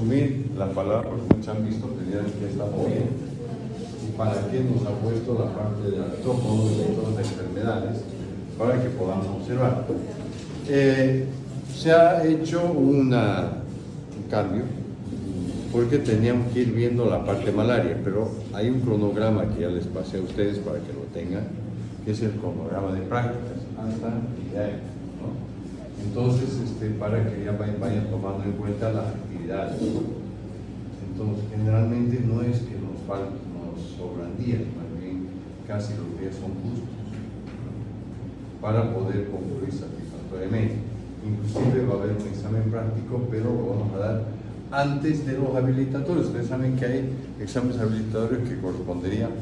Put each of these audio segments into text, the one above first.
Resumir la palabra, porque muchos han visto que ya estamos bien. ¿Y para qué nos ha puesto la parte de artrópodos y todas las enfermedades? Para que podamos observar. Se ha hecho un cambio, porque teníamos que ir viendo la parte malaria, pero hay un cronograma que ya les pasé a ustedes para que lo tengan, que es el cronograma de prácticas, hasta y de ahí, ¿no? Entonces, para que ya vayan tomando en cuenta las actividades. Entonces, generalmente no es que nos sobran días, más bien casi los días son justos, ¿no? Para poder concluir satisfactoriamente. Inclusive va a haber un examen práctico, pero lo vamos a dar antes de los habilitatorios. Ustedes saben que hay exámenes habilitatorios que corresponderían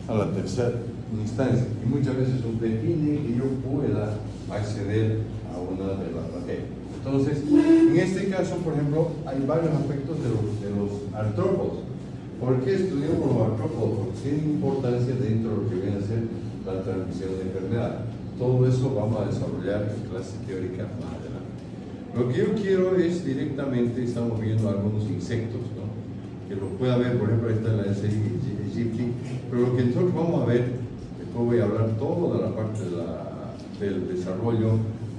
a la tercera instancia, y muchas veces usted pide que yo pueda acceder a una de las materias. Entonces, en este caso, por ejemplo, hay varios aspectos de los artrópodos. ¿Por qué estudiamos los artrópodos? Porque tienen importancia dentro de lo que viene a ser la transmisión de enfermedades. Todo eso vamos a desarrollar en clase teórica más adelante. Lo que yo quiero es directamente, estamos viendo algunos insectos, ¿no? Que lo pueda ver, por ejemplo, ahí está la S. aegypti, pero lo que nosotros vamos a ver, después voy a hablar todo de la parte del desarrollo,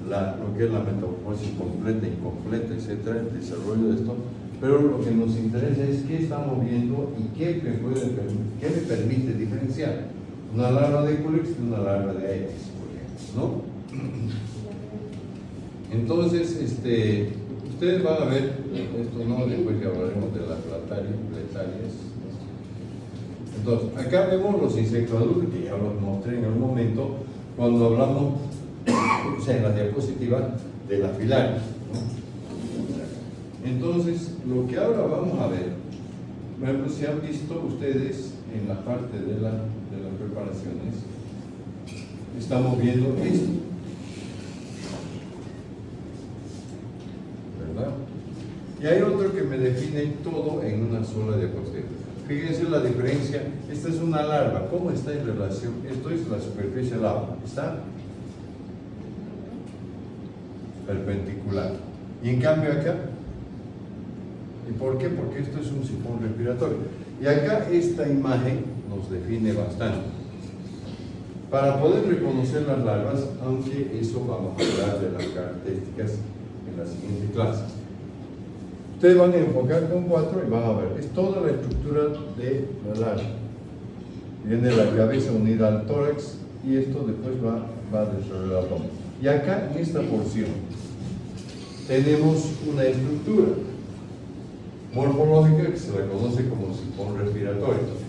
lo que es la metamorfosis completa, incompleta, etcétera, el desarrollo de esto, pero lo que nos interesa es qué estamos viendo y qué me permite diferenciar una larva de Culex de una larva de Aedes, por ejemplo, ¿no? Entonces, ustedes van a ver, esto no, después que hablaremos de las letarias. Entonces, acá vemos los insectos adultos, que ya los mostré en algún momento, cuando hablamos, o sea, en la diapositiva de la filaria, ¿no? Entonces, lo que ahora vamos a ver, por ejemplo, si han visto ustedes en la parte de las preparaciones, estamos viendo esto, ¿verdad? Y hay otro que me define todo en una sola diapositiva. Fíjense la diferencia. Esta es una larva. ¿Cómo está en relación? Esto es la superficie del agua. ¿Está? Perpendicular. Y en cambio acá, ¿y por qué? Porque esto es un sifón respiratorio. Y acá esta imagen nos define bastante. Para poder reconocer las larvas, aunque eso vamos a hablar de las características en la siguiente clase. Ustedes van a enfocar con 4 y van a ver. Es toda la estructura de la larva. Viene la cabeza unida al tórax y esto después va a desarrollar el abdomen. Y acá en esta porción tenemos una estructura morfológica que se la conoce como sifón respiratorio.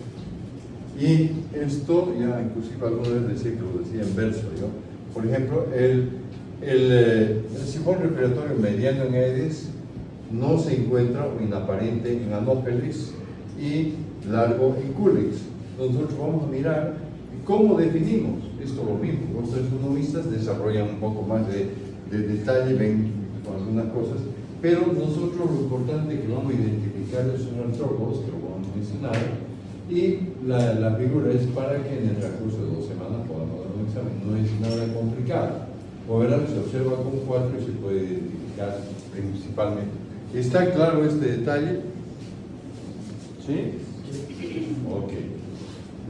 Y esto, ya inclusive alguna vez decía que lo decía en verso, ¿yo? Por ejemplo, el sifón respiratorio mediano en Aedes no se encuentra o inaparente en Anopheles y largo en Culex. Nosotros vamos a mirar cómo definimos esto lo mismo. Los taxonomistas desarrollan un poco más de detalle, ven algunas cosas, pero nosotros lo importante que vamos a identificar son artrópodos, que lo vamos a mencionar, y la figura es para que en el transcurso de 2 semanas podamos dar un examen. No es nada complicado. Como verán, se observa con 4 y se puede identificar principalmente. ¿Está claro este detalle? ¿Sí? Ok.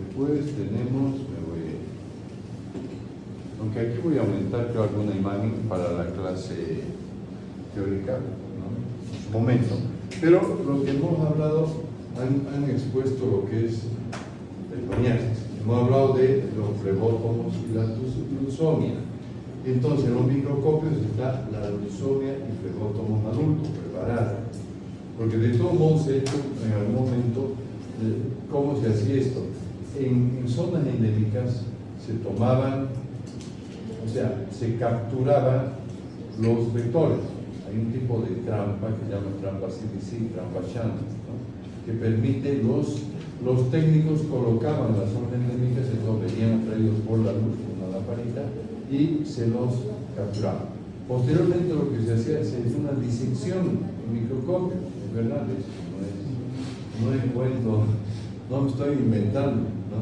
Después tenemos, aunque aquí voy a aumentar creo alguna imagen para la clase teórica, ¿no? En su momento. Pero lo que hemos hablado, han expuesto lo que es el coniasis. Hemos hablado de los flebótomos y la lusomia. Entonces, en los microscopios está la lusomia y flebótomos adultos preparados. Porque de todos modos se ha hecho en algún momento, ¿cómo se hacía esto? En zonas endémicas se tomaban, o sea, se capturaban los vectores. Hay un tipo de trampa que se llama trampa CDC, trampa Shannon, ¿no? Que permite, los técnicos colocaban las zonas endémicas, entonces venían atraídos por la luz con una lamparita y se los capturaban. Posteriormente lo que se hacía es una disección en microscopio, es verdad, no es cuento, no me estoy inventando, ¿no?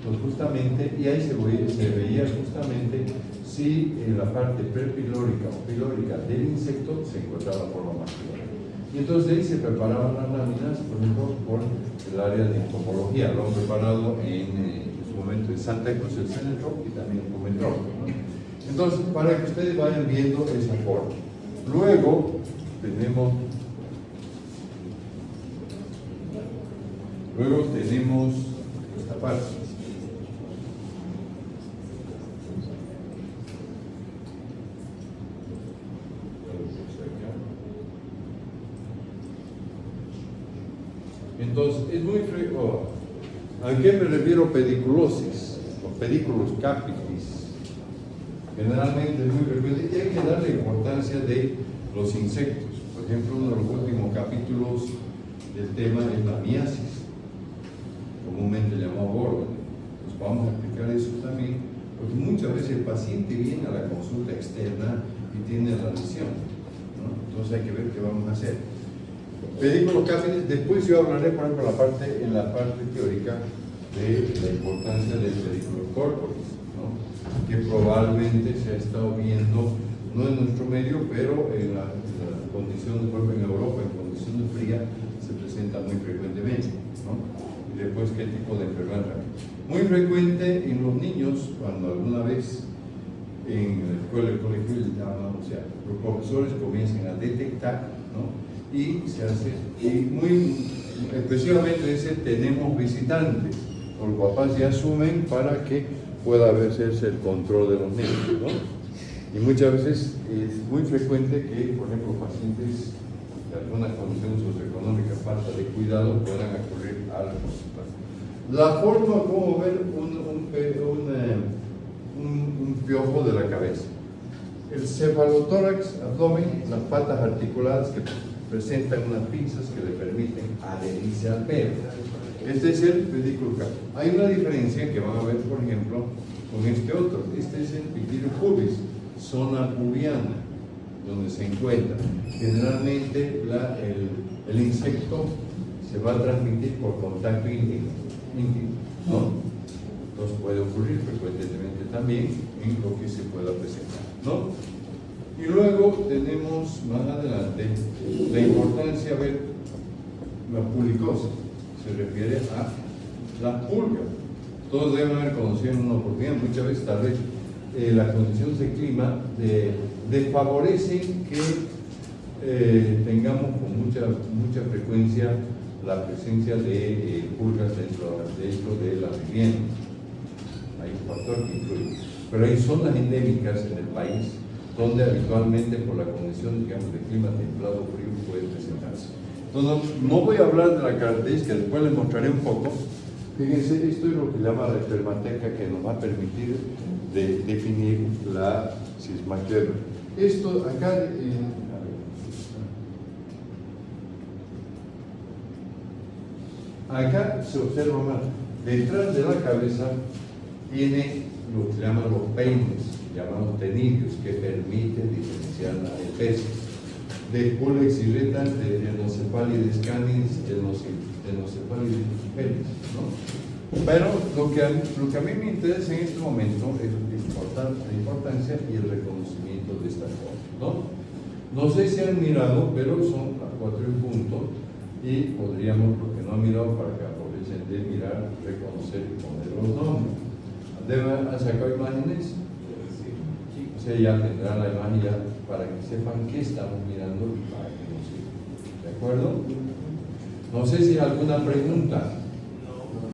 Pues justamente, y ahí se veía justamente si en la parte prepilórica o pilórica del insecto se encontraba forma masculina. Y entonces de ahí se preparaban las láminas, por ejemplo, por el área de entomología. Lo han preparado en su momento en Santa Cruz, el centro, y también en Cometro, ¿no? Entonces, para que ustedes vayan viendo esa forma. Luego tenemos esta parte. Entonces, es muy frecuente. ¿A qué me refiero pediculosis? Los pedículos capitis. Generalmente es muy frecuente y hay que darle importancia de los insectos. Por ejemplo, uno de los últimos capítulos del tema es la miasis, comúnmente llamado Gordon. Pues vamos a explicar eso también, porque muchas veces el paciente viene a la consulta externa y tiene la lesión, ¿no? Entonces hay que ver qué vamos a hacer. Pedículos capitis, después yo hablaré, por ejemplo, en la parte teórica de la importancia del pedículo corporis, ¿no? Que probablemente se ha estado viendo, no en nuestro medio, pero en la condición de cuerpo en Europa, en condiciones frías, se presenta muy frecuentemente, ¿no? Y después, ¿qué tipo de enfermedad? Muy frecuente en los niños, cuando alguna vez en la escuela, el colegio, o sea, los profesores comienzan a detectar, ¿no? Y se hace, y muy especialmente dice, tenemos visitantes, los papás ya asumen para que pueda hacerse el control de los niños, ¿no? Y muchas veces es muy frecuente que, por ejemplo, pacientes de alguna condición socioeconómica, falta de cuidado, puedan acudir a la consulta. La forma como ver un piojo de la cabeza. El cefalotórax, abdomen, las patas articuladas que presentan unas pinzas que le permiten adherirse al pelo. Este es el pedículo capitis. Hay una diferencia que van a ver, por ejemplo, con este otro. Este es el pitirio pubis, zona pubiana, donde se encuentra. Generalmente el insecto se va a transmitir por contacto íntimo, ¿no? Entonces puede ocurrir frecuentemente también en lo que se pueda presentar, ¿no? Y luego tenemos más adelante la importancia de ver la pulicosis. Se refiere a la pulga. Todos deben haber conocido en una oportunidad, muchas veces tal vez las condiciones de clima desfavorecen que tengamos con mucha frecuencia la presencia de pulgas dentro de la vivienda. Hay un factor que influye. Pero hay zonas endémicas en el país donde habitualmente por la condición, digamos, de clima templado frío puede presentarse. Entonces, no voy a hablar de la característica, después les mostraré un poco. Fíjense, esto es lo que llama la espermateca, que nos va a permitir definir la cismaquera. Esto acá, acá se observa más. Detrás de la cabeza tiene lo que se llaman los peines, llamados tenilios, que permiten diferenciar la especie. Después la exileta de Enocefalides canis, Enocefalides penis, ¿no? Pero lo que a mí me interesa en este momento es la importancia y el reconocimiento de estas cosas, ¿no? No sé si han mirado, pero son a 4 puntos y podríamos, lo que no han mirado para que aprovechen de mirar, reconocer y poner los nombres. ¿Han sacado imágenes? O sea, ya tendrán la imagen ya para que sepan qué estamos mirando y para que nos sigan. ¿De acuerdo? No sé si hay alguna pregunta.